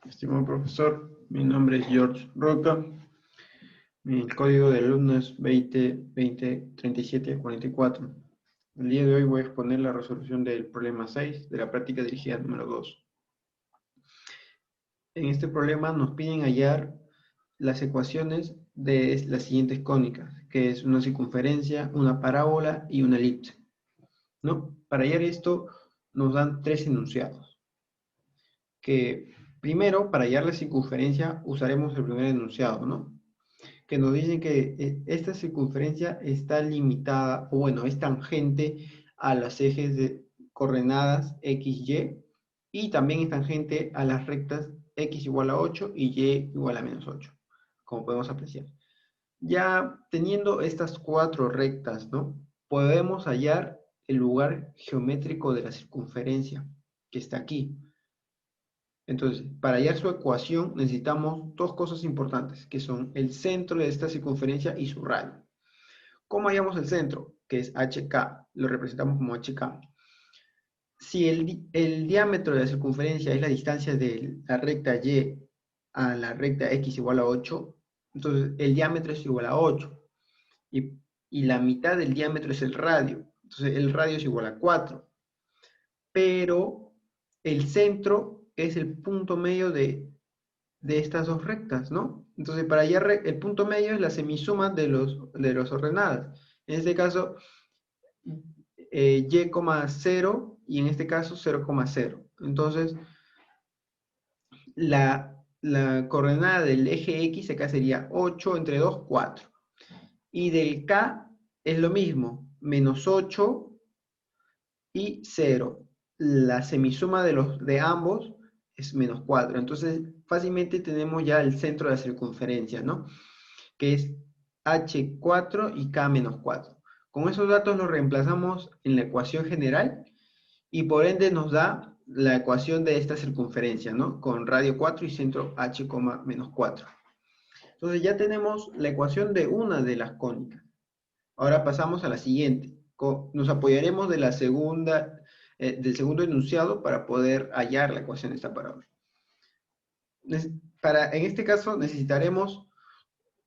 Estimado profesor, mi nombre es George Roca. Mi código de alumno es 20-20-37-44. El día de hoy voy a exponer la resolución del problema 6 de la práctica dirigida número 2. En este problema nos piden hallar las ecuaciones de las siguientes cónicas, que es una circunferencia, una parábola y una elipse, ¿no? Para hallar esto nos dan tres enunciados, que primero, para hallar la circunferencia, usaremos el primer enunciado, ¿no? Que nos dicen que esta circunferencia está limitada, o bueno, es tangente a los ejes de coordenadas x, y también es tangente a las rectas x igual a 8 y y igual a menos 8, como podemos apreciar. Ya teniendo estas cuatro rectas, ¿no? Podemos hallar el lugar geométrico de la circunferencia, que está aquí. Entonces, para hallar su ecuación necesitamos dos cosas importantes, que son el centro de esta circunferencia y su radio. ¿Cómo hallamos el centro? Que es HK, lo representamos como HK. Si el diámetro de la circunferencia es la distancia de la recta Y a la recta X igual a 8, entonces el diámetro es igual a 8. Y, y la mitad del diámetro es el radio. Entonces el radio es igual a 4. Pero el centro es el punto medio de estas dos rectas, ¿no? Entonces, para hallar el punto medio es la semisuma de los ordenadas. En este caso, y, 0, y en este caso 0,0. Entonces, la coordenada del eje X acá sería 8 entre 2, 4. Y del K es lo mismo, menos 8 y 0. La semisuma de ambos es menos 4. Entonces, fácilmente tenemos ya el centro de la circunferencia, ¿no? Que es h4 y k menos 4. Con esos datos los reemplazamos en la ecuación general y por ende nos da la ecuación de esta circunferencia, ¿no? Con radio 4 y centro h, menos 4. Entonces ya tenemos la ecuación de una de las cónicas. Ahora pasamos a la siguiente. Nos apoyaremos de la segunda, del segundo enunciado para poder hallar la ecuación de esta parábola. En este caso necesitaremos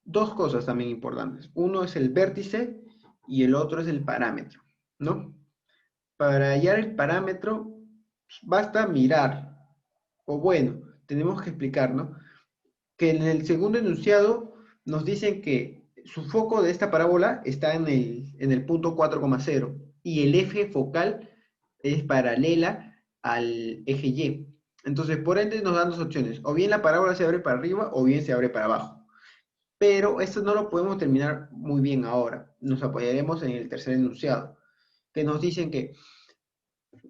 dos cosas también importantes. Uno es el vértice y el otro es el parámetro, ¿no? Para hallar el parámetro basta mirar, o bueno, tenemos que explicar, ¿no? Que en el segundo enunciado nos dicen que su foco de esta parábola está en el punto 4,0 y el eje focal es paralela al eje Y. Entonces, por ende nos dan dos opciones. O bien la parábola se abre para arriba o bien se abre para abajo. Pero esto no lo podemos terminar muy bien ahora. Nos apoyaremos en el tercer enunciado, que nos dicen que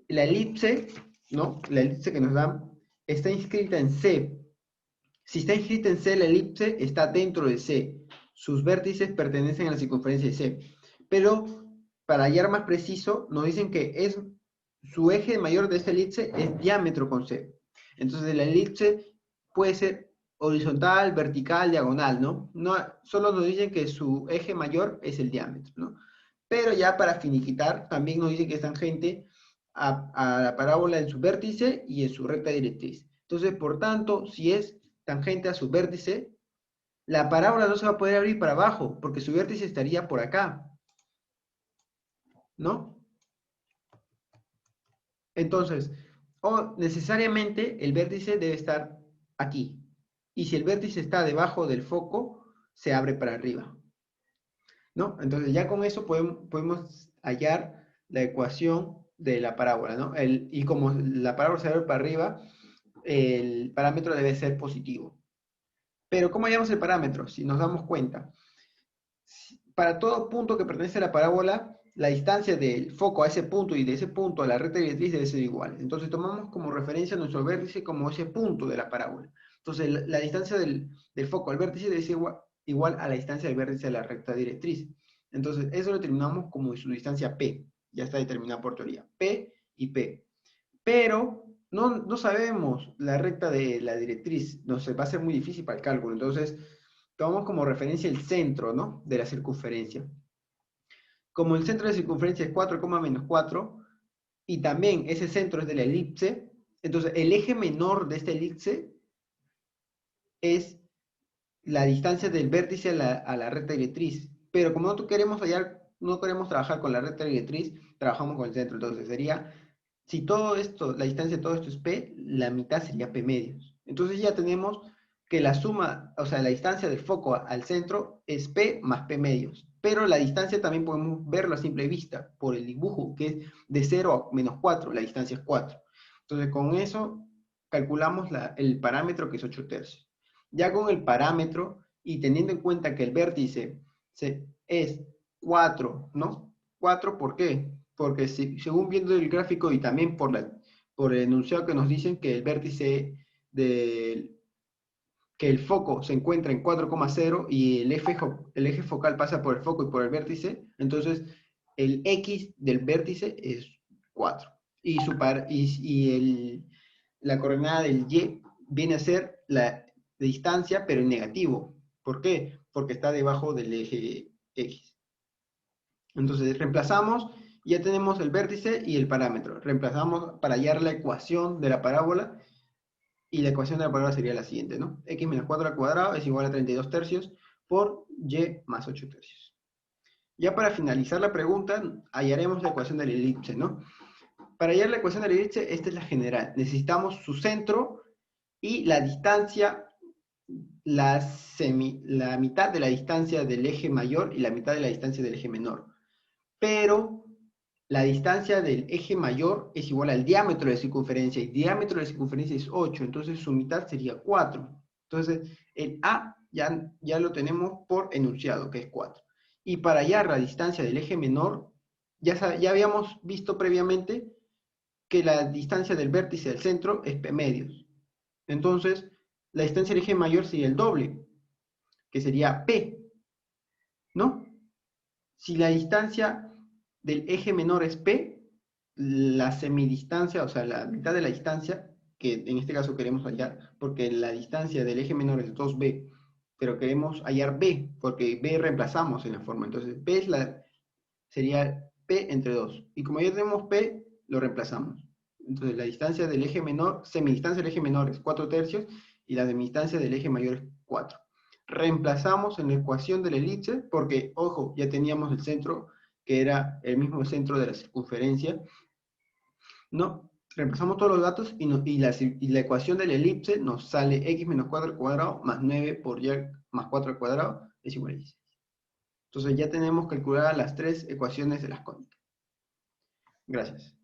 la elipse, ¿no? La elipse que nos dan está inscrita en C. Si está inscrita en C, la elipse está dentro de C. Sus vértices pertenecen a la circunferencia de C. Pero, para hallar más preciso, nos dicen que su eje mayor de esta elipse es diámetro con C. Entonces, la elipse puede ser horizontal, vertical, diagonal, ¿no? Solo nos dicen que su eje mayor es el diámetro, ¿no? Pero ya para finiquitar, también nos dicen que es tangente a la parábola en su vértice y en su recta directriz. Entonces, por tanto, si es tangente a su vértice, la parábola no se va a poder abrir para abajo, porque su vértice estaría por acá, ¿no? Entonces, necesariamente el vértice debe estar aquí. Y si el vértice está debajo del foco, se abre para arriba, ¿no? Entonces, ya con eso podemos hallar la ecuación de la parábola, ¿no? Y como la parábola se abre para arriba, el parámetro debe ser positivo. Pero, ¿cómo hallamos el parámetro? Si nos damos cuenta, para todo punto que pertenece a la parábola, la distancia del foco a ese punto y de ese punto a la recta directriz debe ser igual. Entonces tomamos como referencia nuestro vértice como ese punto de la parábola. Entonces la distancia del foco al vértice debe ser igual a la distancia del vértice de la recta directriz. Entonces eso lo determinamos como su distancia P. Ya está determinada por teoría. P y P. Pero no sabemos la recta de la directriz. Nos va a ser muy difícil para el cálculo. Entonces tomamos como referencia el centro, ¿no? De la circunferencia. Como el centro de la circunferencia es 4, menos 4, y también ese centro es de la elipse, entonces el eje menor de esta elipse es la distancia del vértice a la recta directriz. Pero como no queremos hallar, no queremos trabajar con la recta directriz, trabajamos con el centro. Entonces sería, si todo esto, la distancia de todo esto es P, la mitad sería P medios. Entonces ya tenemos que la suma, o sea, la distancia del foco al centro es P más P medios. Pero la distancia también podemos verlo a simple vista por el dibujo, que es de 0 a menos 4, la distancia es 4. Entonces con eso calculamos el parámetro que es 8 tercios. Ya con el parámetro y teniendo en cuenta que el vértice es 4, ¿no? 4, ¿por qué? Porque según viendo el gráfico y también por el enunciado que nos dicen que el vértice que el foco se encuentra en 4,0 y el eje focal pasa por el foco y por el vértice, entonces el X del vértice es 4. La coordenada del Y viene a ser la distancia, pero en negativo. ¿Por qué? Porque está debajo del eje X. Entonces reemplazamos, ya tenemos el vértice y el parámetro. Reemplazamos para hallar la ecuación de la parábola, y la ecuación de la parábola sería la siguiente, ¿no? X menos 4 al cuadrado es igual a 32 tercios por Y más 8 tercios. Ya para finalizar la pregunta, hallaremos la ecuación de la elipse, ¿no? Para hallar la ecuación de la elipse, esta es la general. Necesitamos su centro y la distancia, la mitad de la distancia del eje mayor y la mitad de la distancia del eje menor. Pero la distancia del eje mayor es igual al diámetro de circunferencia, y diámetro de circunferencia es 8, entonces su mitad sería 4. Entonces, el A ya lo tenemos por enunciado, que es 4. Y para hallar la distancia del eje menor, ya habíamos visto previamente que la distancia del vértice del centro es P medios. Entonces, la distancia del eje mayor sería el doble, que sería P, ¿no? Si la distancia del eje menor es P, la semidistancia, o sea, la mitad de la distancia, que en este caso queremos hallar, porque la distancia del eje menor es 2B, pero queremos hallar B, porque B reemplazamos en la forma. Entonces, sería P entre 2. Y como ya tenemos P, lo reemplazamos. Entonces, la distancia del eje menor, semidistancia del eje menor es 4 tercios, y la semidistancia del eje mayor es 4. Reemplazamos en la ecuación de la elipse, porque, ojo, ya teníamos el centro, que era el mismo centro de la circunferencia, ¿no? Reemplazamos todos los datos y la ecuación de la elipse nos sale x menos 4 al cuadrado más 9 por y más 4 al cuadrado es igual a 16. Entonces ya tenemos calculadas las tres ecuaciones de las cónicas. Gracias.